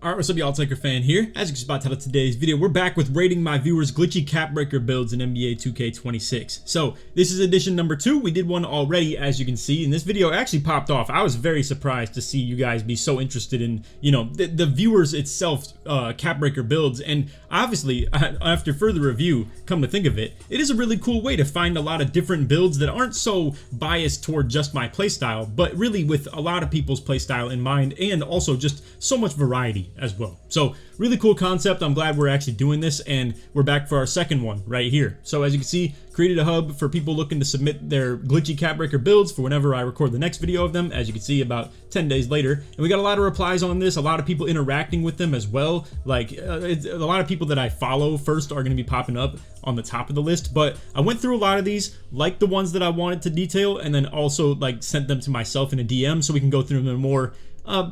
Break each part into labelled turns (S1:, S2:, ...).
S1: Alright, what's up y'all, it's LakerFan here. As you can see by the title of today's video, we're back with rating my viewers' glitchy cap breaker builds in NBA 2K26. So, this is edition number 2. We did one already, as you can see, and this video actually popped off. I was very surprised to see you guys be so interested in, you know, the viewers itself cap breaker builds. And obviously, after further review, come to think of it, it is a really cool way to find a lot of different builds that aren't so biased toward just my playstyle, but really with a lot of people's playstyle in mind, and also just so much variety as well. So really cool concept. I'm glad we're actually doing this, and we're back for our second one right here. So as you can see, created a hub for people looking to submit their glitchy cap breaker builds for whenever I record the next video of them, as you can see about 10 days later. And we got a lot of replies on this, a lot of people interacting with them as well. Like a lot of people that I follow first are going to be popping up on the top of the list, but I went through a lot of these, like the ones that I wanted to detail, and then also like sent them to myself in a DM so we can go through them in a more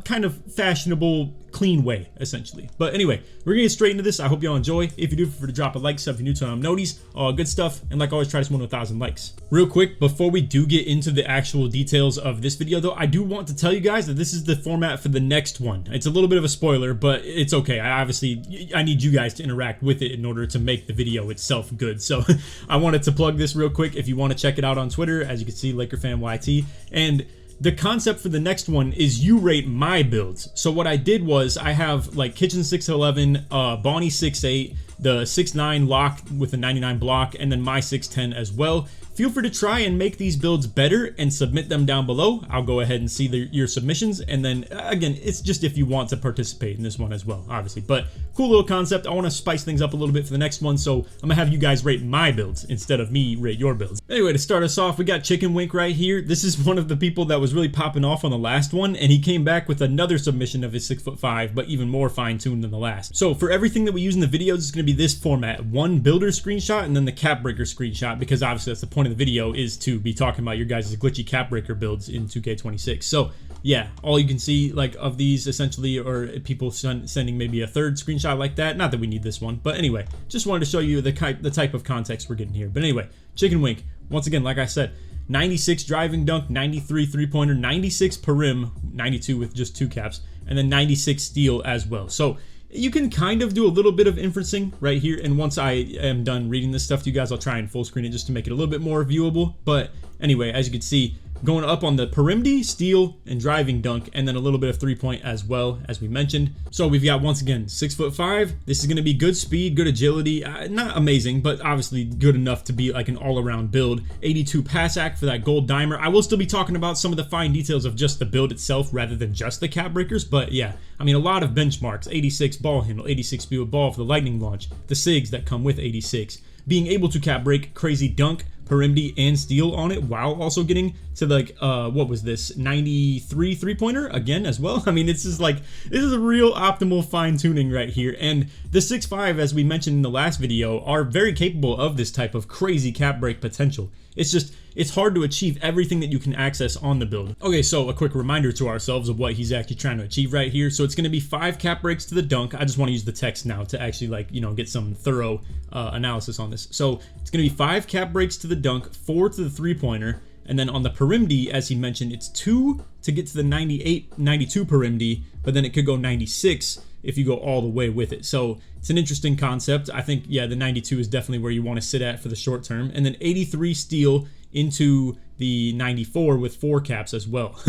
S1: kind of fashionable, clean way, essentially. But anyway, we're gonna get straight into this. I hope y'all enjoy. If you do, feel free to drop a like, sub if you're new to noties, all good stuff. And like always, try to 1,000 likes. Real quick, before we do get into the actual details of this video though, I do want to tell you guys that this is the format for the next one. It's a little bit of a spoiler, but it's okay. I need you guys to interact with it in order to make the video itself good. So I wanted to plug this real quick. If you want to check it out on Twitter, as you can see, LakerFanYT. And the concept for the next one is you rate my builds. So what I did was I have like Kitchen 611, Bonnie 6'8", the 6'9" lock with a 99 block, and then my 6'10" as well. Feel free to try and make these builds better and submit them down below. I'll go ahead and see your submissions, and then again, it's just if you want to participate in this one as well, obviously. But cool little concept. I want to spice things up a little bit for the next one, so I'm gonna have you guys rate my builds instead of me rate your builds. Anyway, to start us off, we got Chicken Wink right here. This is one of the people that was really popping off on the last one, and he came back with another submission of his 6'5", but even more fine-tuned than the last. So for everything that we use in the videos, it's gonna be this format: one builder screenshot and then the cap breaker screenshot, because obviously that's the point of the video, is to be talking about your guys' glitchy cap breaker builds in 2K26. So yeah, all you can see like of these essentially are people sending maybe a third screenshot like that. Not that we need this one, but anyway, just wanted to show you the type of context we're getting here. But anyway, Chicken Wink, once again, like I said, 96 driving dunk, 93 three-pointer, 96 perim, 92 with just 2 caps, and then 96 steal as well. So you can kind of do a little bit of inferencing right here, and once I am done reading this stuff to you guys, I'll try and full screen it just to make it a little bit more viewable. But anyway, as you can see, going up on the perimdy, steal, and driving dunk, and then a little bit of three-point as well, as we mentioned. So we've got, once again, 6'5". This is going to be good speed, good agility, not amazing, but obviously good enough to be like an all-around build. 82 pass act for that gold dimer. I will still be talking about some of the fine details of just the build itself rather than just the cap breakers, but yeah, I mean, a lot of benchmarks. 86 ball handle, 86 speed with ball for the lightning launch, the SIGs that come with 86. Being able to cap break, crazy dunk, perimdy, and steal on it, while also getting to like what was this, 93 three-pointer again as well. I mean, this is a real optimal fine-tuning right here. And the 6'5", as we mentioned in the last video, are very capable of this type of crazy cap break potential. It's just, it's hard to achieve everything that you can access on the build. Okay, so a quick reminder to ourselves of what he's actually trying to achieve right here. So it's going to be 5 cap breaks to the dunk. I just want to use the text now to actually, like, you know, get some thorough analysis on this. So it's going to be 5 cap breaks to the dunk, 4 to the three-pointer, and then on the perimdy, as he mentioned, it's 2 to get to the 98, 92 perimdy, but then it could go 96 if you go all the way with it. So it's an interesting concept. I think, yeah, the 92 is definitely where you want to sit at for the short term. And then 83 steal into the 94 with 4 caps as well.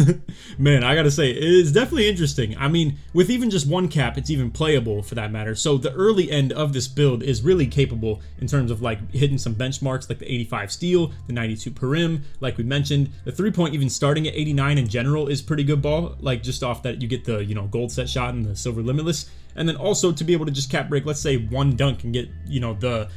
S1: Man, I gotta say, it is definitely interesting. I mean, with even just 1 cap, it's even playable for that matter. So the early end of this build is really capable in terms of like hitting some benchmarks like the 85 steal, the 92 perim, like we mentioned. The 3-point even starting at 89 in general is pretty good ball, like just off that you get the, you know, gold set shot and the silver limitless. And then also to be able to just cap break, let's say 1 dunk and get, you know, the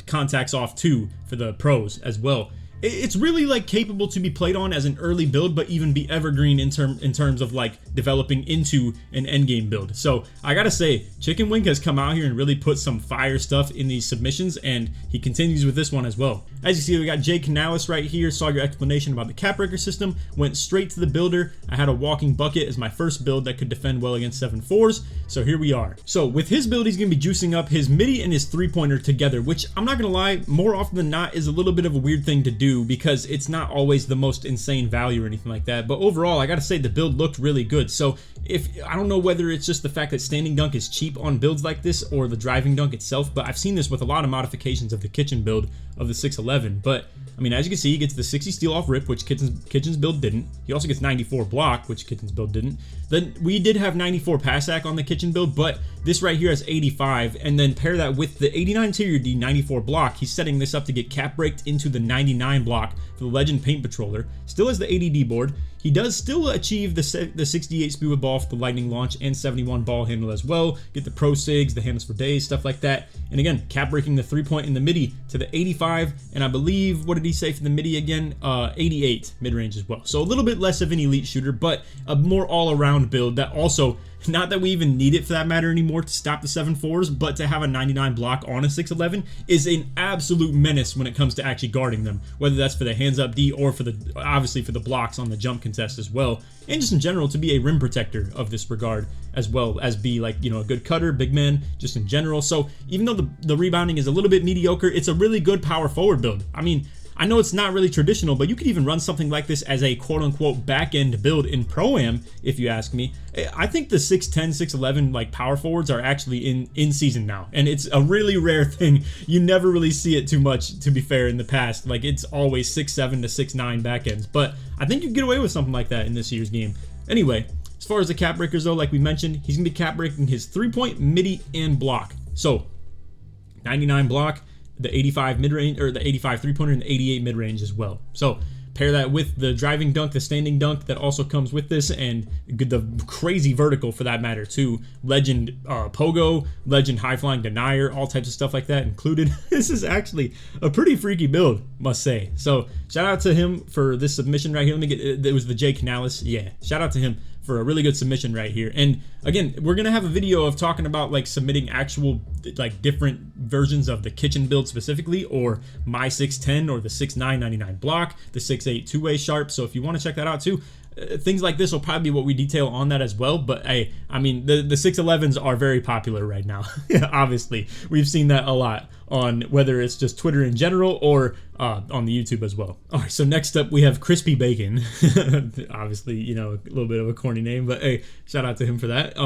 S1: contacts off 2 for the pros as well. It's really like capable to be played on as an early build, but even be evergreen in terms of like developing into an endgame build. So I gotta say, Chicken Wink has come out here and really put some fire stuff in these submissions, and he continues with this one as well. As you see, we got Canalis right here. Saw your explanation about the cap breaker system, went straight to the builder. I had a walking bucket as my first build that could defend well against 7-4s, so here we are. So with his build, he's gonna be juicing up his midi and his three-pointer together, which I'm not gonna lie, more often than not is a little bit of a weird thing to do. do, because it's not always the most insane value or anything like that. But overall, I gotta say the build looked really good. So if I don't know whether it's just the fact that standing dunk is cheap on builds like this or the driving dunk itself, but I've seen this with a lot of modifications of the kitchen build of the 6'11". But I mean, as you can see, he gets the 60 steal off rip, which kitchen's build didn't. He also gets 94 block, which kitchen's build didn't. Then we did have 94 pass sack on the kitchen build, but this right here has 85, and then pair that with the 89 interior D, 94 block. He's setting this up to get cap braked into the 99 block for the Legend Paint Patroller. Still has the 80D board. He does still achieve the 68 speed with ball for the lightning launch and 71 ball handle as well. Get the pro sigs, the handles for days, stuff like that. And again, cap breaking the 3-point in the midi to the 85, and I believe, what did he say for the midi again? 88 mid-range as well. So a little bit less of an elite shooter, but a more all-around build that also, not that we even need it for that matter anymore to stop the 7-4s, but to have a 99 block on a 6'11 is an absolute menace when it comes to actually guarding them, whether that's for the hands up D or for the, obviously for the blocks on the jump contest as well, and just in general to be a rim protector of this regard, as well as be like, you know, a good cutter, big man, just in general. So even though the rebounding is a little bit mediocre, it's a really good power forward build. I mean, I know it's not really traditional, but you could even run something like this as a quote-unquote back-end build in Pro-Am, if you ask me. I think the 6'10", 6'11", like power forwards are actually in season now, and it's a really rare thing. You never really see it too much, to be fair, in the past. Like, it's always 6'7" to 6'9" back ends, but I think you can get away with something like that in this year's game. Anyway, as far as the cap breakers though, like we mentioned, he's gonna be cap breaking his 3-point, midi, and block. So 99 block, the 85 mid-range, or the 85 3-pointer, and the 88 mid-range as well. So pair that with the driving dunk, the standing dunk that also comes with this, and the crazy vertical for that matter too. Legend pogo, legend high flying denier, all types of stuff like that included. This is actually a pretty freaky build, must say. So shout out to him for this submission right here. Let me get, it was the Canalis. Yeah, shout out to him for a really good submission right here. And again, we're gonna have a video of talking about like submitting actual like different versions of the kitchen build specifically, or my 6'10", or the 6'9" 99 block, the 6'8" two-way sharp. So if you want to check that out too, things like this will probably be what we detail on that as well. But hey, I mean, the 6'11s are very popular right now. Obviously, we've seen that a lot on whether it's just Twitter in general or on the YouTube as well. All right, so next up we have Crispy Bacon. Obviously, you know, a little bit of a corny name, but hey, shout out to him for that.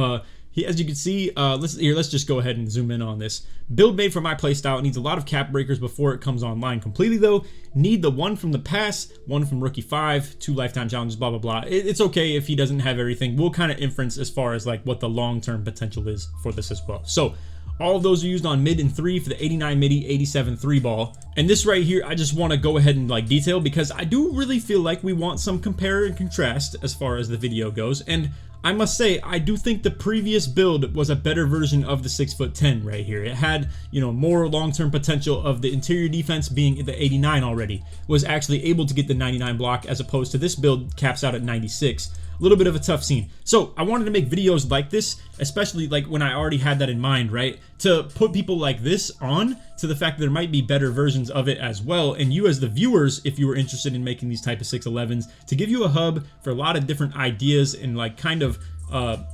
S1: As you can see, let's just go ahead and zoom in on this. Build made for my playstyle. It needs a lot of cap breakers before it comes online completely though. Need the 1 from the pass, 1 from rookie 5, 2 lifetime challenges, blah, blah, blah. It's okay if he doesn't have everything. We'll kind of inference as far as like what the long-term potential is for this as well. So all of those are used on mid and 3 for the 89 midi, 87 3 ball. And this right here, I just want to go ahead and like detail, because I do really feel like we want some compare and contrast as far as the video goes. And I must say, I do think the previous build was a better version of the 6'10" right here. It had, you know, more long-term potential of the interior defense being the 89 already. Was actually able to get the 99 block, as opposed to this build caps out at 96. A little bit of a tough scene. So I wanted to make videos like this, especially like when I already had that in mind, right? To put people like this on to the fact that there might be better versions of it as well. And you as the viewers, if you were interested in making these type of 6'11s, to give you a hub for a lot of different ideas and like kind of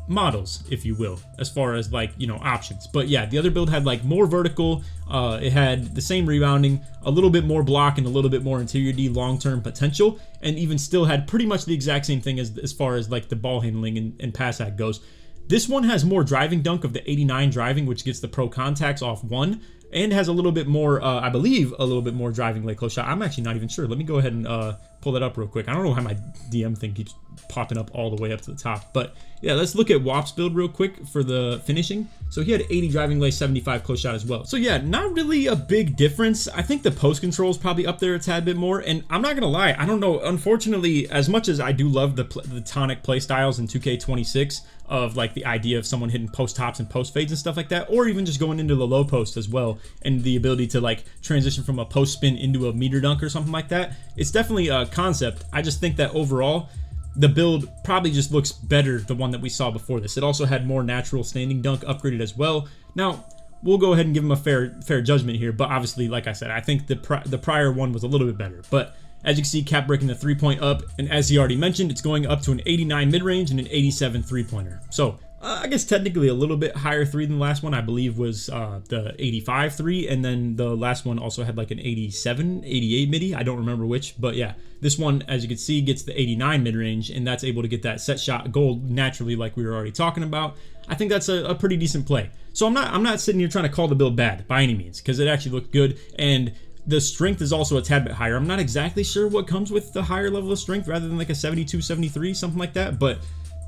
S1: models, if you will, as far as like, you know, options. But yeah, the other build had like more vertical, it had the same rebounding, a little bit more block, and a little bit more interior D long-term potential, and even still had pretty much the exact same thing as far as like the ball handling and pass hack goes. This one has more driving dunk of the 89 driving, which gets the pro contacts off 1, and has a little bit more, I believe, a little bit more driving late close shot. I'm actually not even sure. Let me go ahead and pull that up real quick. I don't know how my DM thing keeps popping up all the way up to the top. But yeah, let's look at Wop's build real quick for the finishing. So he had 80 driving lay, 75 close shot as well. So yeah, not really a big difference. I think the post control is probably up there a tad bit more. And I'm not gonna lie, I don't know. Unfortunately, as much as I do love the tonic play styles in 2K26 of like the idea of someone hitting post hops and post fades and stuff like that, or even just going into the low post as well, and the ability to like transition from a post spin into a meter dunk or something like that, it's definitely a concept. I just think that overall the build probably just looks better, the one that we saw before this. It also had more natural standing dunk upgraded as well. Now we'll go ahead and give him a fair judgment here, but obviously, like I said, I think the prior one was a little bit better. But as you can see, cap breaking the 3-point up, and as he already mentioned, it's going up to an 89 mid-range and an 87 3-pointer. So I guess technically a little bit higher 3 than the last one. I believe was the 85 3, and then the last one also had like an 87, 88 midi. I don't remember which, but yeah, this one, as you can see, gets the 89 mid-range, and that's able to get that set shot gold naturally, like we were already talking about. I think that's a pretty decent play. So I'm not sitting here trying to call the build bad by any means, because it actually looked good, and the strength is also a tad bit higher. I'm not exactly sure what comes with the higher level of strength rather than like a 72, 73, something like that, but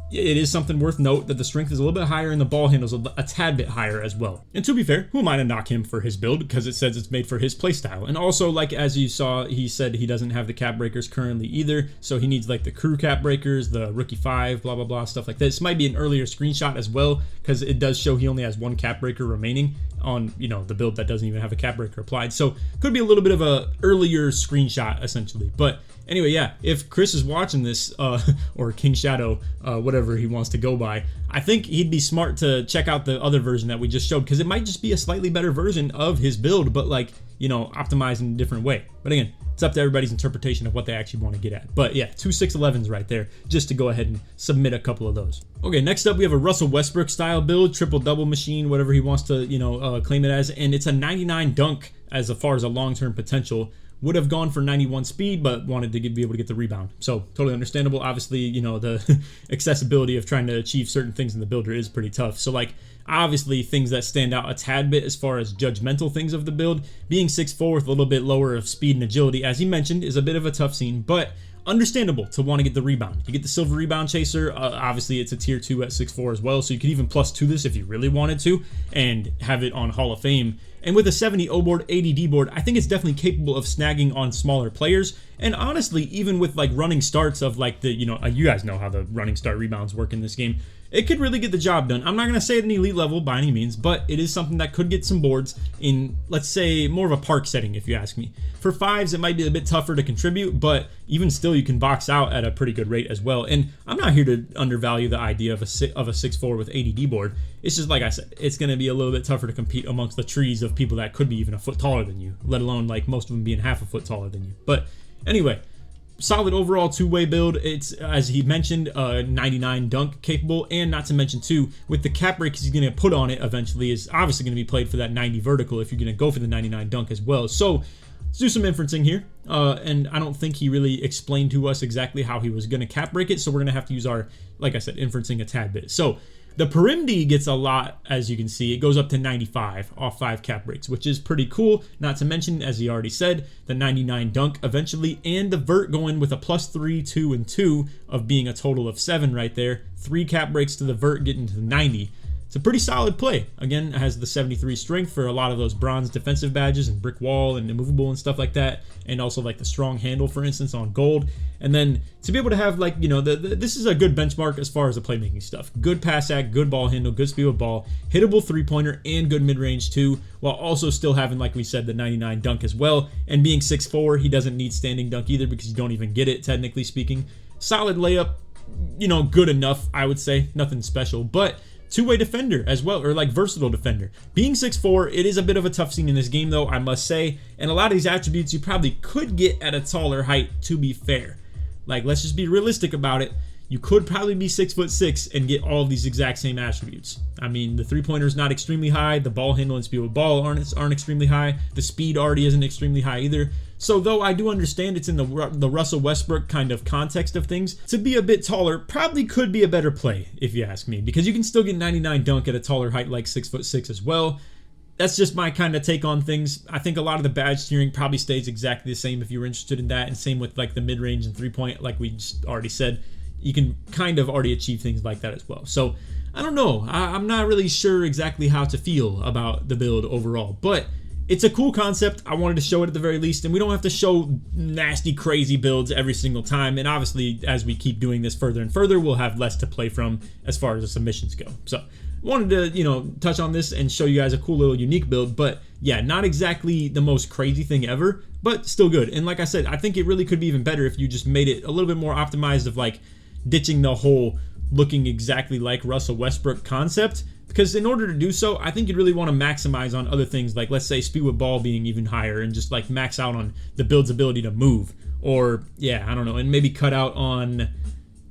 S1: it is something worth note that the strength is a little bit higher and the ball handle is a tad bit higher as well. And to be fair, who am I to knock him for his build, because it says it's made for his playstyle. And also, like as you saw, he said he doesn't have the cap breakers currently either, so he needs like the crew cap breakers, the rookie 5, blah blah blah, stuff like that. This might be an earlier screenshot as well, because it does show he only has 1 cap breaker remaining on, you know, the build that doesn't even have a cap breaker applied. So could be a little bit of a earlier screenshot essentially. But anyway, yeah, if Chris is watching this, or King Shadow, whatever he wants to go by, I think he'd be smart to check out the other version that we just showed, because it might just be a slightly better version of his build, but like, you know, optimized in a different way. But again, it's up to everybody's interpretation of what they actually want to get at. But yeah, 2 611s right there, just to go ahead and submit a couple of those. Okay, next up we have a Russell Westbrook style build, triple-double machine, whatever he wants to, you know, claim it as, and it's a 99 dunk as far as a long-term potential. Would have gone for 91 speed, but wanted to be able to get the rebound. So totally understandable. Obviously, you know, the accessibility of trying to achieve certain things in the builder is pretty tough. So like, obviously things that stand out a tad bit as far as judgmental things of the build, being 6'4" with a little bit lower of speed and agility, as he mentioned, is a bit of a tough scene, but understandable to want to get the rebound. You get the silver rebound chaser. Obviously it's a tier 2 at 6'4" as well, so you could even +2 this if you really wanted to and have it on Hall of Fame. And with a 70 O board, 80 D board, I think it's definitely capable of snagging on smaller players. And honestly, even with like running starts of like the, you know, you guys know how the running start rebounds work in this game, it could really get the job done. I'm not going to say at an elite level by any means, but it is something that could get some boards in, let's say, more of a park setting, if you ask me. For 5s, it might be a bit tougher to contribute, but even still, you can box out at a pretty good rate as well. And I'm not here to undervalue the idea of a 6'4" with 80 D board. It's just, like I said, it's going to be a little bit tougher to compete amongst the trees of people that could be even a foot taller than you, let alone like most of them being half a foot taller than you. But anyway, solid overall 2-way build. It's, as he mentioned, 99 dunk capable, and not to mention too, with the cap break he's going to put on it eventually is obviously going to be played for that 90 vertical if you're going to go for the 99 dunk as well. So let's do some inferencing here, and I don't think he really explained to us exactly how he was going to cap break it, so we're going to have to use our, like I said, inferencing a tad bit. So the Perimdi gets a lot, as you can see. It goes up to 95 off 5 cap breaks, which is pretty cool. Not to mention, as he already said, the 99 dunk eventually, and the vert going with a +3, 2, and 2 of being a total of 7 right there. 3 cap breaks to the vert getting to the 90. It's a pretty solid play. Again, it has the 73 strength for a lot of those bronze defensive badges and brick wall and immovable and stuff like that, and also like the strong handle, for instance, on gold. And then to be able to have, like, you know, this is a good benchmark as far as the playmaking stuff. Good pass act, good ball handle, good speed with ball, hittable 3-pointer, and good mid-range too, while also still having, like we said, the 99 dunk as well. And being 6'4", he doesn't need standing dunk either because you don't even get it, technically speaking. Solid layup, you know, good enough, I would say. Nothing special, but 2-way defender as well, or like versatile defender. Being 6'4", it is a bit of a tough scene in this game though, I must say, and a lot of these attributes you probably could get at a taller height, to be fair. Like, let's just be realistic about it. You could probably be 6'6" and get all of these exact same attributes. I mean, the 3-pointer is not extremely high, the ball handle and speed with ball aren't extremely high, the speed already isn't extremely high either. So though I do understand it's in the Russell Westbrook kind of context of things, to be a bit taller probably could be a better play, if you ask me, because you can still get 99 dunk at a taller height like 6'6" as well. That's just my kind of take on things. I think a lot of the badge steering probably stays exactly the same if you're interested in that, and same with like the mid-range and 3-point, like we just already said. You can kind of already achieve things like that as well. So I don't know. I'm not really sure exactly how to feel about the build overall, but it's a cool concept. I wanted to show it at the very least, and we don't have to show nasty, crazy builds every single time. And obviously, as we keep doing this further and further, we'll have less to play from as far as the submissions go. So wanted to, you know, touch on this and show you guys a cool little unique build. But yeah, not exactly the most crazy thing ever, but still good. And like I said, I think it really could be even better if you just made it a little bit more optimized of like ditching the whole looking exactly like Russell Westbrook concept, because in order to do so, I think you'd really want to maximize on other things, like let's say speed with ball being even higher, and just like max out on the build's ability to move, or yeah, I don't know, and maybe cut out on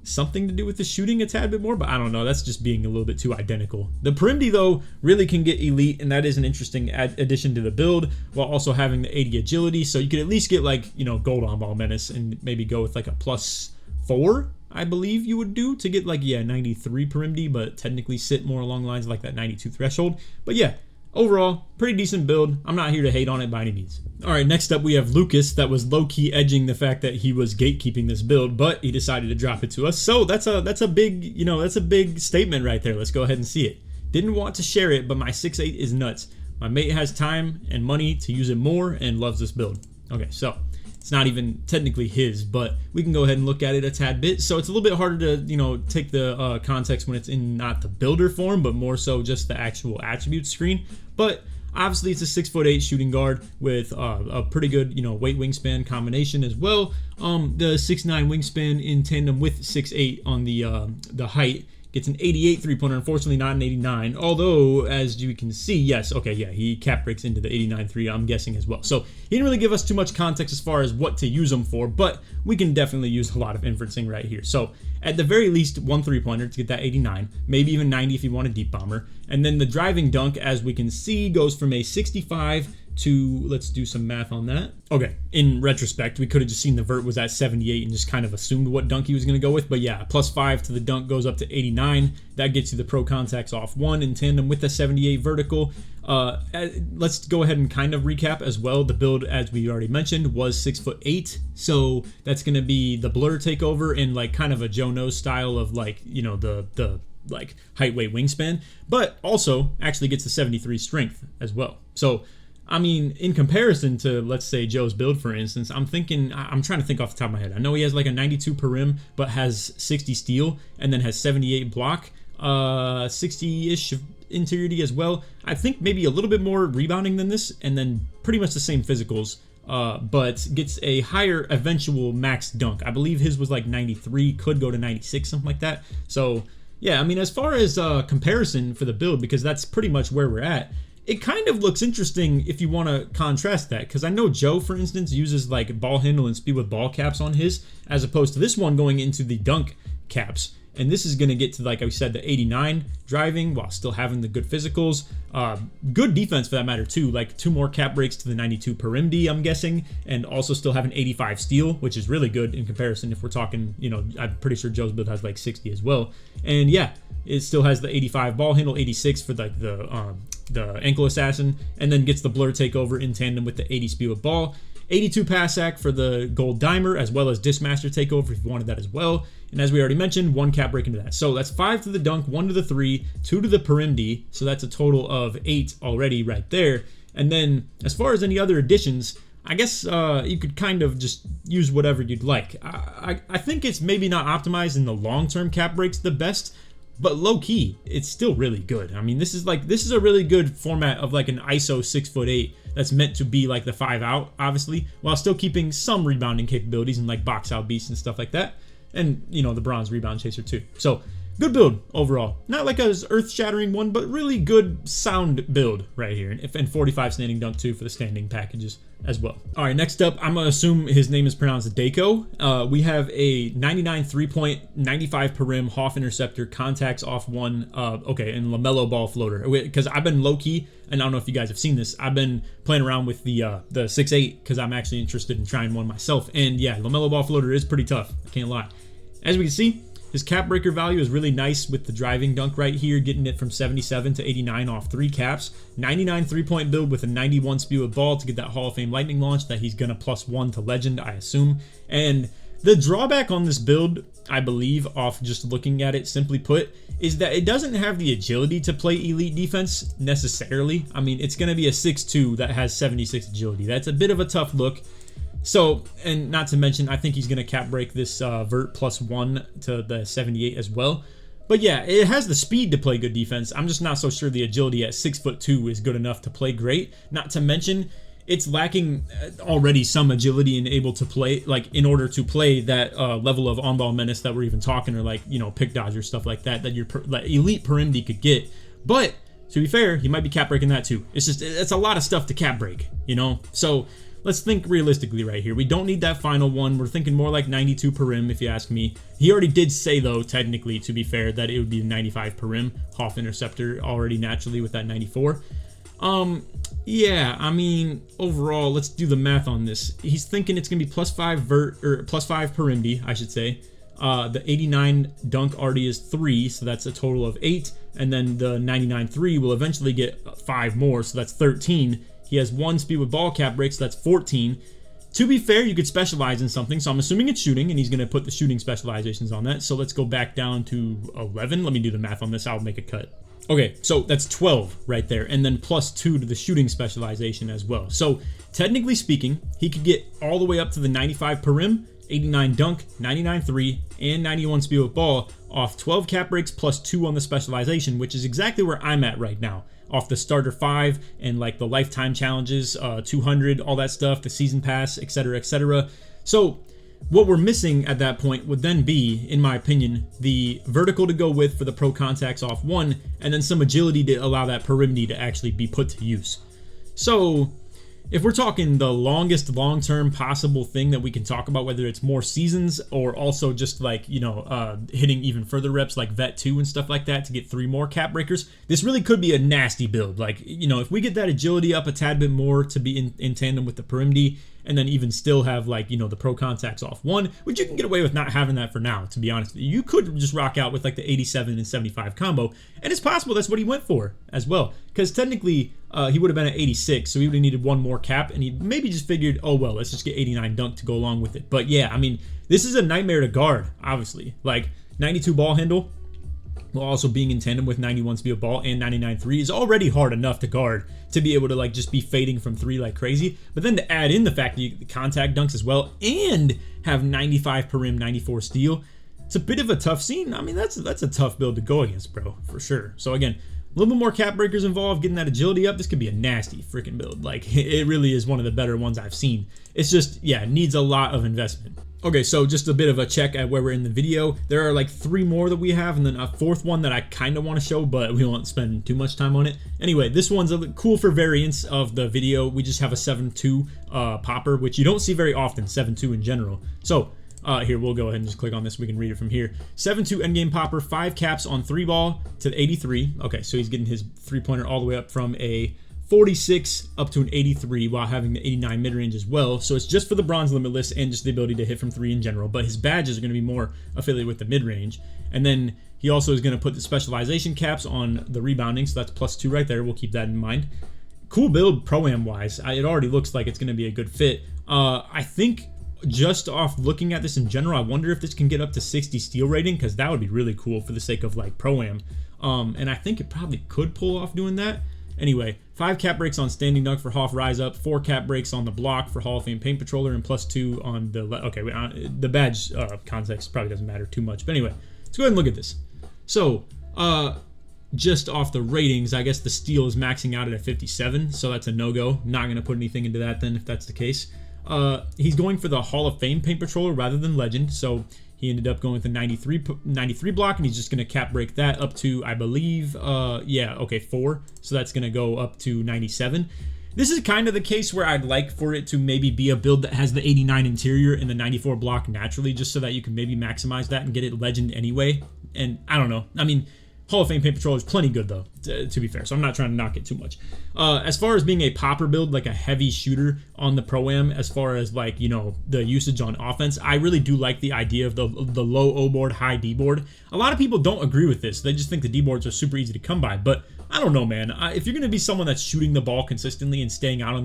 S1: something to do with the shooting a tad bit more, but I don't know. That's just being a little bit too identical. The Perimdi, though, really can get elite, and that is an interesting addition to the build, while also having the 80 agility. So you could at least get, like, you know, gold on ball menace and maybe go with like a +4, I believe you would do to get, like, yeah, 93 Perimdi, but technically sit more along the lines of like that 92 threshold. But yeah, overall, pretty decent build. I'm not here to hate on it by any means. All right, next up we have Lucas, that was low-key edging the fact that he was gatekeeping this build, but he decided to drop it to us. So that's a big, you know, that's a big statement right there. Let's go ahead and see it. Didn't want to share it, but my 6'8 is nuts. My mate has time and money to use it more and loves this build. Okay, so it's not even technically his, but we can go ahead and look at it a tad bit. So it's a little bit harder to, you know, take the context when it's in not the builder form, but more so just the actual attributes screen. But obviously it's a 6'8" shooting guard with a pretty good, you know, weight wingspan combination as well. The 6'9" wingspan in tandem with 6'8" on the height gets an 88 3-pointer, unfortunately not an 89, although as you can see, yes, okay, yeah, he cap breaks into the 89 3, I'm guessing as well. So he didn't really give us too much context as far as what to use them for, but we can definitely use a lot of inferencing right here. So at the very least, 1 3-pointer to get that 89, maybe even 90 if you want a deep bomber. And then the driving dunk, as we can see, goes from a 65 to, let's do some math on that. Okay, in retrospect, we could have just seen the vert was at 78 and just kind of assumed what dunk he was going to go with. But yeah, +5 to the dunk goes up to 89. That gets you the pro contacts off 1 in tandem with the 78 vertical. Let's go ahead and kind of recap as well. The build, as we already mentioned, was 6'8". So that's going to be the blur takeover in like kind of a Joe Nose style of like, you know, the like height, weight, wingspan, but also actually gets the 73 strength as well. So I mean, in comparison to, let's say, Joe's build, for instance, I'm trying to think off the top of my head. I know he has like a 92 perim, but has 60 steal, and then has 78 block, 60-ish interiority as well. I think maybe a little bit more rebounding than this, and then pretty much the same physicals, but gets a higher eventual max dunk. I believe his was like 93, could go to 96, something like that. So, yeah, I mean, as far as comparison for the build, because that's pretty much where we're at, it kind of looks interesting if you want to contrast that, because I know Joe, for instance, uses like ball handle and speed with ball caps on his, as opposed to this one going into the dunk caps. And this is going to get to, like I said, the 89 driving while still having the good physicals. Good defense for that matter too, like 2 more cap breaks to the 92 perimdi, I'm guessing, and also still have an 85 steal, which is really good in comparison if we're talking, you know, I'm pretty sure Joe's build has like 60 as well. And yeah, it still has the 85 ball handle, 86 for like the ankle assassin, and then gets the blur takeover in tandem with the 80 speed with ball. 82 pass sack for the gold dimer, as well as dismaster takeover if you wanted that as well. And as we already mentioned, 1 cap break into that. So that's 5 to the dunk, 1 to the 3, 2 to the perimdi. So that's a total of 8 already right there. And then as far as any other additions, I guess you could kind of just use whatever you'd like. I think it's maybe not optimized in the long-term cap breaks the best, but low-key, it's still really good. I mean, this is a really good format of like an ISO 6'8" that's meant to be like the 5-out, obviously, while still keeping some rebounding capabilities and like box-out beasts and stuff like that. And, you know, the bronze rebound chaser too. So, good build overall. Not like a earth-shattering one, but really good sound build right here. And 45 standing dunk too for the standing packages as well. All right, next up, I'm gonna assume his name is pronounced Dako. We have a 99 3-point, 95 perim Hoff interceptor, contacts off 1, okay, and LaMelo ball floater. Because I've been low-key, and I don't know if you guys have seen this, I've been playing around with the 6'8", because I'm actually interested in trying one myself. And yeah, LaMelo ball floater is pretty tough, I can't lie. As we can see, his cap breaker value is really nice with the driving dunk right here, getting it from 77 to 89 off 3 caps. 99 3-point build with a 91 speed with ball to get that Hall of Fame lightning launch that he's going to +1 to legend, I assume. And the drawback on this build, I believe, off just looking at it, simply put, is that it doesn't have the agility to play elite defense necessarily. I mean, it's going to be a 6'2" that has 76 agility. That's a bit of a tough look. So, and not to mention, I think he's going to cap break this vert +1 to the 78 as well. But yeah, it has the speed to play good defense. I'm just not so sure the agility at 6'2" is good enough to play great. Not to mention, it's lacking already some agility and able to play, like, in order to play that level of on-ball menace that we're even talking, or like, you know, pick dodge or stuff like that your elite perimdi could get. But to be fair, he might be cap breaking that too. It's just, it's a lot of stuff to cap break, you know? So let's think realistically right here. We don't need that final one. We're thinking more like 92 per rim, if you ask me. He already did say, though, technically, to be fair, that it would be 95 per rim. Hoff interceptor already naturally with that 94. Yeah, I mean, overall, let's do the math on this. He's thinking it's gonna be +5 +5 per MD, I should say. The 89 dunk already is 3, so that's a total of 8, and then the 99-3 will eventually get 5 more, so that's 13. He has 1 speed with ball cap break, so that's 14. To be fair, you could specialize in something, so I'm assuming it's shooting, and he's going to put the shooting specializations on that. So let's go back down to 11. Let me do the math on this. I'll make a cut. Okay, so that's 12 right there, and then +2 to the shooting specialization as well. So technically speaking, he could get all the way up to the 95 per rim, 89 dunk, 99 3, and 91 speed with ball off 12 cap breaks +2 on the specialization, which is exactly where I'm at right now. Off the starter 5 and like the lifetime challenges, 200, all that stuff, the season pass, etc., etc. So what we're missing at that point would then be, in my opinion, the vertical to go with for the pro contacts off 1, and then some agility to allow that perimeter to actually be put to use. So if we're talking the longest long-term possible thing that we can talk about, whether it's more seasons or also just like, you know, hitting even further reps like vet 2 and stuff like that to get 3 more cap breakers, this really could be a nasty build. Like, you know, if we get that agility up a tad bit more to be in tandem with the perimeter, and then even still have, like, you know, the pro contacts off 1, which you can get away with not having that for now, to be honest. You could just rock out with like the 87 and 75 combo, and it's possible that's what he went for as well, because technically he would have been at 86, so he would have needed 1 more cap, and he maybe just figured, oh well, let's just get 89 dunk to go along with it. But yeah, I mean, this is a nightmare to guard, obviously. Like, 92 ball handle, while also being in tandem with 91 speed of ball and 99-3 is already hard enough to guard, to be able to like just be fading from 3 like crazy. But then to add in the fact that you get the contact dunks as well and have 95 per rim, 94 steal, it's a bit of a tough scene. I mean, that's a tough build to go against, bro, for sure. So again, a little bit more cap breakers involved, getting that agility up. This could be a nasty freaking build. Like, it really is one of the better ones I've seen. It's just, yeah, it needs a lot of investment. Okay, so just a bit of a check at where we're in the video. There are like 3 more that we have, and then a 4th one that I kind of want to show, but we won't spend too much time on it. Anyway, this one's cool for variants of the video. We just have a 7-2 popper, which you don't see very often, 7-2 in general. So here, we'll go ahead and just click on this. We can read it from here. 7-2 endgame popper, 5 caps on 3 ball to 83. Okay, so he's getting his 3-pointer all the way up from a 46 up to an 83 while having the 89 mid-range as well. So it's just for the bronze limitless and just the ability to hit from 3 in general, but his badges are going to be more affiliated with the mid-range. And then he also is going to put the specialization caps on the rebounding, so that's +2 right there. We'll keep that in mind. Cool build pro-am wise. It already looks like it's going to be a good fit. I think just off looking at this in general, I wonder if this can get up to 60 steal rating, because that would be really cool for the sake of like pro-am. And I think it probably could pull off doing that. Anyway, 5 cap breaks on standing dunk for Hoff rise up, 4 cap breaks on the block for Hall of Fame paint patroller, and +2 on the the badge context probably doesn't matter too much. But anyway, let's go ahead and look at this. So just off the ratings, I guess the steal is maxing out at a 57, so that's a no-go. Not going to put anything into that then if that's the case. He's going for the Hall of Fame paint patroller rather than legend, so he ended up going with a 93 block, and he's just going to cap break that up to, I believe, 4. So that's going to go up to 97. This is kind of the case where I'd like for it to maybe be a build that has the 89 interior and the 94 block naturally, just so that you can maybe maximize that and get it legend anyway. And I don't know. I mean, Hall of Fame paint patroller is plenty good though, to be fair, so I'm not trying to knock it too much. As far as being a popper build, like a heavy shooter on the pro-am, as far as like, you know, the usage on offense, I really do like the idea of the low O board, high D board. A lot of people don't agree with this. They just think the D boards are super easy to come by, but I don't know, man. If you're going to be someone that's shooting the ball consistently and staying out on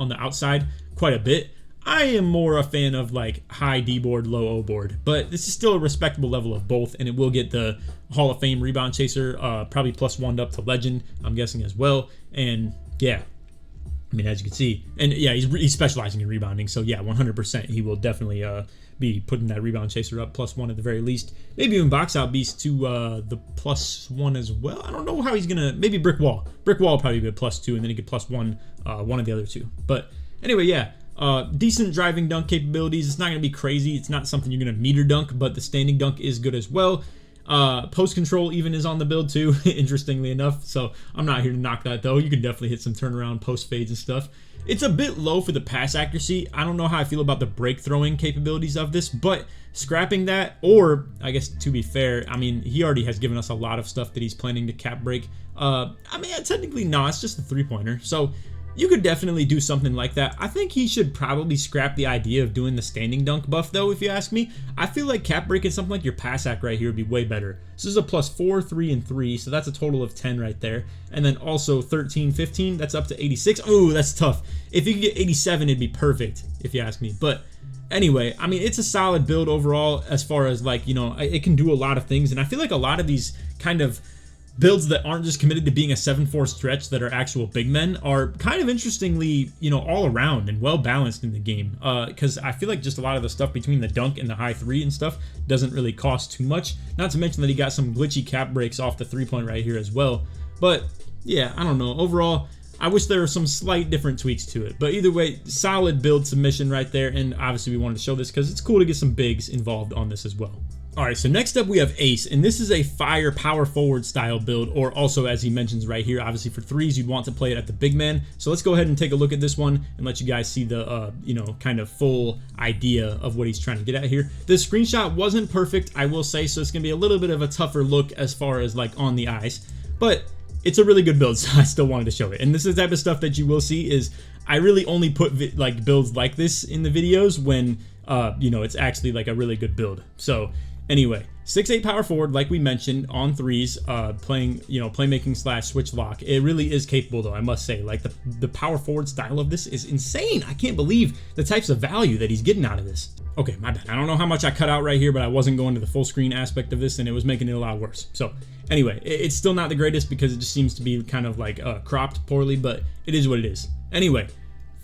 S1: the outside quite a bit, I am more a fan of like high D board, low O board, but this is still a respectable level of both, and it will get the Hall of Fame rebound chaser, probably +1 up to legend, I'm guessing as well. And yeah, I mean, as you can see, and yeah, he's specializing in rebounding, so yeah, 100% he will definitely be putting that rebound chaser up +1 at the very least. Maybe even box out beast to the +1 as well. I don't know how he's gonna. Maybe brick wall will probably be a +2, and then he get +1 one of the other 2. But anyway, yeah. Decent driving dunk capabilities. It's not going to be crazy. It's not something you're going to meter dunk, but the standing dunk is good as well. Post control even is on the build too, interestingly enough. So I'm not here to knock that though. You can definitely hit some turnaround post fades and stuff. It's a bit low for the pass accuracy. I don't know how I feel about the break throwing capabilities of this, but scrapping that, or I guess to be fair, I mean, he already has given us a lot of stuff that he's planning to cap break. I mean, technically, no, it's just a 3-pointer. So you could definitely do something like that. I think he should probably scrap the idea of doing the standing dunk buff, though, if you ask me. I feel like cap breaking something like your pass hack right here would be way better. So this is a +4, 3, and 3, so that's a total of 10 right there. And then also 13, 15, that's up to 86. Oh, that's tough. If you could get 87, it'd be perfect, if you ask me. But anyway, I mean, it's a solid build overall as far as, like, you know, it can do a lot of things. And I feel like a lot of these kind of builds that aren't just committed to being a 7-4 stretch that are actual big men are kind of interestingly, you know, all around and well balanced in the game. Because I feel like just a lot of the stuff between the dunk and the high 3 and stuff doesn't really cost too much. Not to mention that he got some glitchy cap breaks off the 3-point right here as well. But yeah, I don't know. Overall, I wish there were some slight different tweaks to it. But either way, solid build submission right there. And obviously we wanted to show this because it's cool to get some bigs involved on this as well. Alright, so next up we have Ace, and this is a fire power forward style build, or also as he mentions right here, obviously for threes you'd want to play it at the big man. So let's go ahead and take a look at this one and let you guys see the, you know, kind of full idea of what he's trying to get at here. This screenshot wasn't perfect, I will say, so it's going to be a little bit of a tougher look as far as like on the eyes, but it's a really good build, so I still wanted to show it. And this is the type of stuff that you will see is I really only put like builds like this in the videos when, you know, it's actually like a really good build. So anyway, 6'8" power forward, like we mentioned, on threes, playing, you know, playmaking / switch lock. It really is capable, though, I must say. Like, the power forward style of this is insane. I can't believe the types of value that he's getting out of this. Okay, my bad. I don't know how much I cut out right here, but I wasn't going to the full screen aspect of this, and it was making it a lot worse. So anyway, it's still not the greatest because it just seems to be kind of like cropped poorly, but it is what it is. Anyway,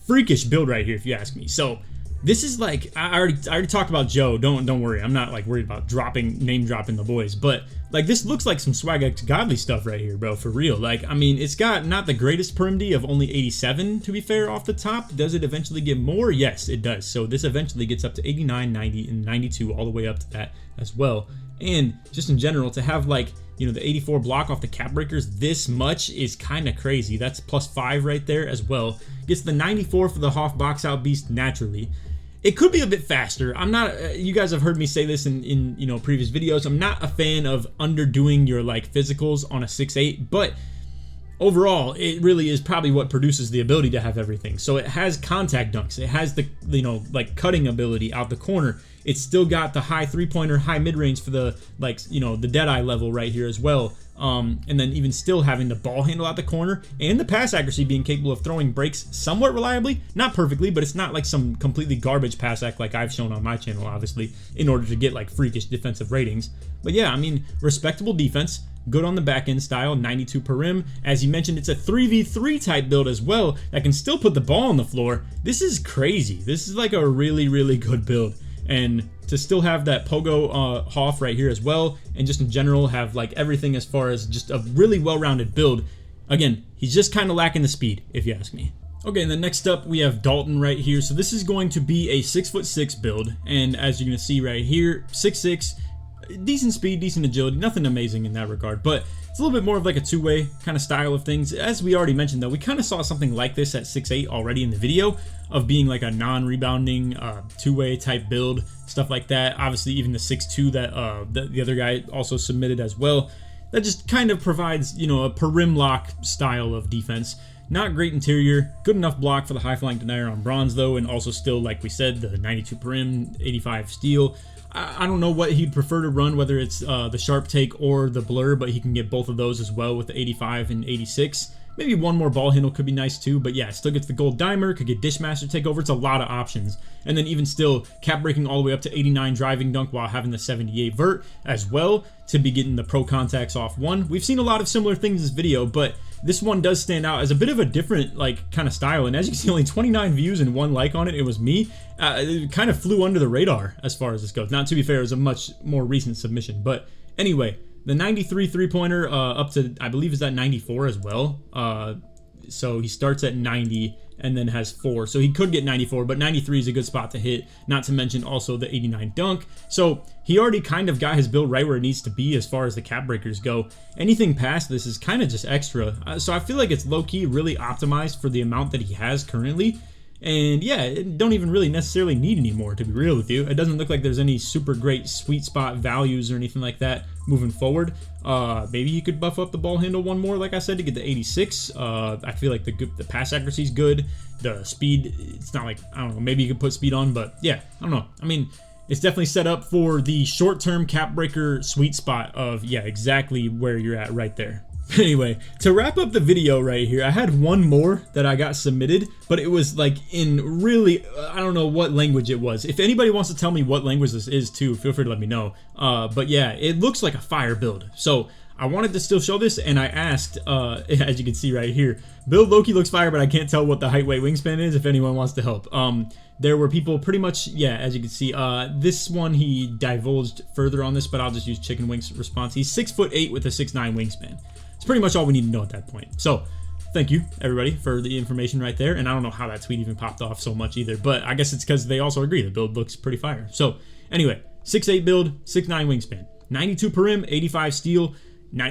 S1: freakish build right here, if you ask me. So this is like, I already talked about Joe. Don't worry. I'm not like worried about name dropping the boys, but like this looks like some Swag X Godly stuff right here, bro, for real. Like, I mean, it's got not the greatest perimdy of only 87 to be fair off the top. Does it eventually get more? Yes, it does. So this eventually gets up to 89, 90, and 92 all the way up to that as well. And just in general, to have like, you know, the 84 block off the cap breakers this much is kind of crazy. That's +5 right there as well. Gets the 94 for the Hoff box out beast naturally. It could be a bit faster. I'm not, you guys have heard me say this in you know, previous videos. I'm not a fan of underdoing your like physicals on a 6'8", but overall, it really is probably what produces the ability to have everything. So it has contact dunks. It has the, you know, like cutting ability out the corner. It's still got the high 3-pointer, high mid-range for the, like, you know, the Deadeye level right here as well. And then even still having the ball handle out the corner and the pass accuracy being capable of throwing breaks somewhat reliably. Not perfectly, but it's not like some completely garbage pass act like I've shown on my channel, obviously, in order to get like freakish defensive ratings. But yeah, I mean, respectable defense. Good on the back end style, 92 per rim. As you mentioned, it's a 3v3 type build as well that can still put the ball on the floor. This is crazy. This is like a really, really good build. And to still have that pogo Hoff right here as well, and just in general have like everything as far as just a really well-rounded build. Again, he's just kind of lacking the speed, if you ask me. Okay, and then next up we have Dalton right here. So this is going to be a 6'6" build, and as you're gonna see right here, 6'6", decent speed, decent agility, nothing amazing in that regard, but it's a little bit more of like a two-way kind of style of things. As we already mentioned though, we kind of saw something like this at 6'8" already in the video, of being like a non-rebounding two-way type build, stuff like that. Obviously even the 6'2" that the other guy also submitted as well, that just kind of provides, you know, a per rim lock style of defense. Not great interior, good enough block for the high flank denier on bronze though, and also still, like we said, the 92 per rim, 85 steal. I don't know what he'd prefer to run, whether it's the sharp take or the blur, but he can get both of those as well with the 85 and 86. Maybe one more ball handle could be nice too, but yeah, still gets the gold dimer, could get Dishmaster takeover. It's a lot of options. And then even still, cap breaking all the way up to 89 driving dunk while having the 78 vert as well to be getting the pro contacts off one. We've seen a lot of similar things in this video, but this one does stand out as a bit of a different like kind of style. And as you can see, only 29 views and 1 like on it. It was me. It kind of flew under the radar as far as this goes. Not to be fair, it was a much more recent submission, but anyway. The 93 3-pointer up to, I believe, is that 94 as well. So he starts at 90 and then has 4. So he could get 94, but 93 is a good spot to hit, not to mention also the 89 dunk. So he already kind of got his build right where it needs to be as far as the cap breakers go. Anything past this is kind of just extra. So I feel like it's low-key really optimized for the amount that he has currently. And yeah, it don't even really necessarily need any more, to be real with you. It doesn't look like there's any super great sweet spot values or anything like that moving forward. Maybe you could buff up the ball handle one more, like I said, to get the 86. I feel like the pass accuracy is good. The speed, it's not like, I don't know, maybe you could put speed on, but yeah, I don't know. I mean, it's definitely set up for the short-term cap breaker sweet spot of, yeah, exactly where you're at right there. Anyway, to wrap up the video right here, I had one more that I got submitted, but it was like in really, I don't know what language it was. If anybody wants to tell me what language this is too, feel free to let me know. But yeah, it looks like a fire build. So I wanted to still show this, and I asked, as you can see right here, build Loki looks fire, but I can't tell what the height, weight, wingspan is if anyone wants to help. There were people pretty much, yeah, as you can see, this one he divulged further on this, but I'll just use Chicken Wings response. He's 6'8" with a 6'9" wingspan. It's pretty much all we need to know at that point. So thank you everybody for the information right there. And I don't know how that tweet even popped off so much either, but I guess it's because they also agree the build looks pretty fire. So anyway, 6'8" build, 6'9" wingspan, 92 per rim, 85 steal,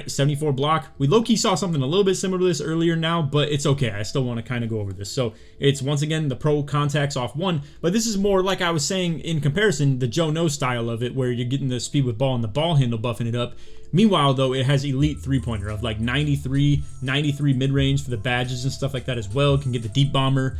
S1: 74 block. We low-key saw something a little bit similar to this earlier now, but it's okay. I still want to kind of go over this. So it's once again the pro contacts off 1, but this is more like I was saying in comparison, the Joe No style of it, where you're getting the speed with ball and the ball handle buffing it up. Meanwhile, though, it has elite three-pointer of like 93 mid-range for the badges and stuff like that as well. It can get the deep bomber.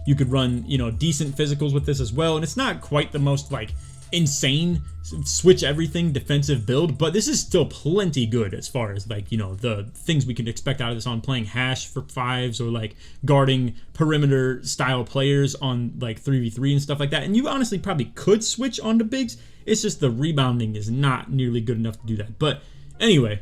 S1: You could run, you know, decent physicals with this as well, and it's not quite the most like insane switch everything defensive build, but this is still plenty good as far as like, you know, the things we can expect out of this on playing hash for 5s or like guarding perimeter style players on like 3v3 and stuff like that. And you honestly probably could switch onto bigs. It's just the rebounding is not nearly good enough to do that. But anyway,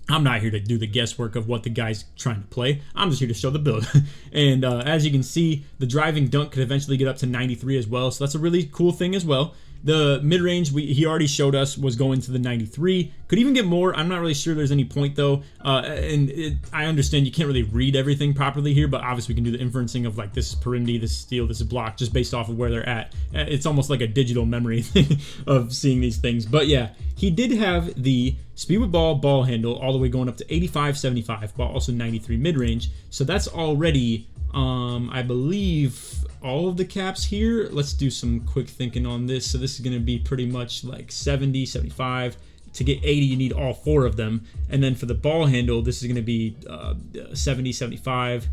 S1: I'm not here to do the guesswork of what the guy's trying to play. I'm just here to show the build. And as you can see, the driving dunk could eventually get up to 93 as well. So that's a really cool thing as well. The mid-range, he already showed us, was going to the 93. Could even get more. I'm not really sure there's any point, though. I understand you can't really read everything properly here, but obviously we can do the inferencing of, like, this is perimeter, this is steal, this is block, just based off of where they're at. It's almost like a digital memory thing of seeing these things. But, yeah, he did have the speed with ball, ball handle, all the way going up to 85, 75, while also 93 mid-range. So that's already, I believe, all of the caps here. Let's do some quick thinking on this. So this is going to be pretty much like 70, 75. To get 80, you need all 4 of them. And then for the ball handle, this is going to be 70, 75,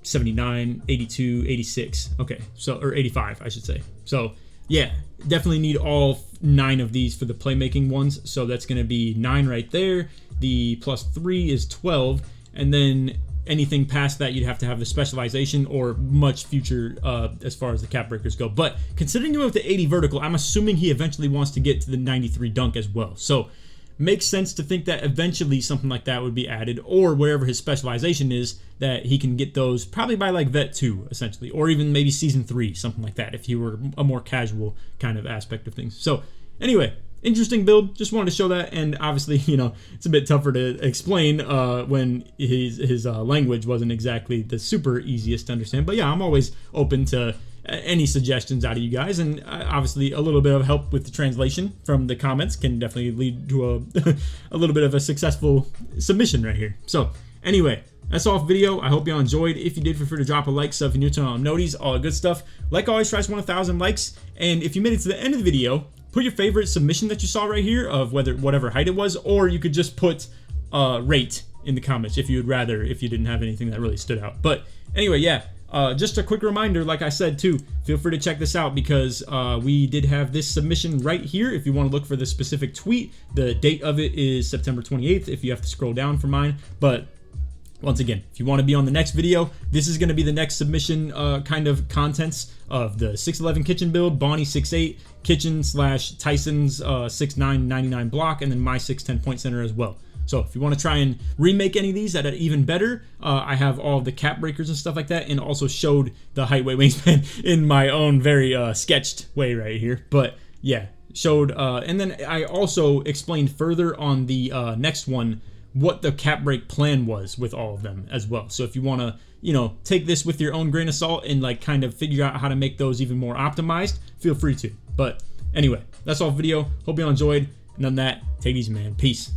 S1: 79, 82, 86. Okay, so, or 85, I should say. So, yeah, definitely need all 9 of these for the playmaking ones. So that's going to be 9 right there. The plus 3 is 12. And then anything past that, you'd have to have the specialization or much future as far as the cap breakers go. But considering you have the 80 vertical, I'm assuming he eventually wants to get to the 93 dunk as well. So makes sense to think that eventually something like that would be added, or wherever his specialization is, that he can get those probably by like Vet 2 essentially, or even maybe Season 3, something like that, if he were a more casual kind of aspect of things. So anyway, interesting build, just wanted to show that. And obviously, you know, it's a bit tougher to explain when his language wasn't exactly the super easiest to understand. But yeah, I'm always open to any suggestions out of you guys, and obviously a little bit of help with the translation from the comments can definitely lead to a little bit of a successful submission right here. So anyway, that's all for video. I hope y'all enjoyed. If you did, feel free to drop a like, sub if you're new, turn on noties, all the good stuff. Like always, tries 1,000 likes. And if you made it to the end of the video, put your favorite submission that you saw right here of whatever height it was, or you could just put rate in the comments if you would rather, if you didn't have anything that really stood out. But anyway, yeah, just a quick reminder, like I said too, feel free to check this out because we did have this submission right here. If you want to look for the specific tweet, the date of it is September 28th if you have to scroll down for mine. But once again, if you want to be on the next video, this is going to be the next submission kind of contents of the 6'11 kitchen build, Bonnie 6'8 kitchen / Tyson's 6'9 99 block, and then my 6'10 point center as well. So if you want to try and remake any of these that are even better, I have all of the cap breakers and stuff like that, and also showed the height, weight, wingspan in my own very sketched way right here. But yeah, showed, and then I also explained further on the next one what the cap break plan was with all of them as well. So if you want to, you know, take this with your own grain of salt and like kind of figure out how to make those even more optimized, feel free to. But anyway, that's all for the video. Hope you all enjoyed. And on that, take it easy, man. Peace.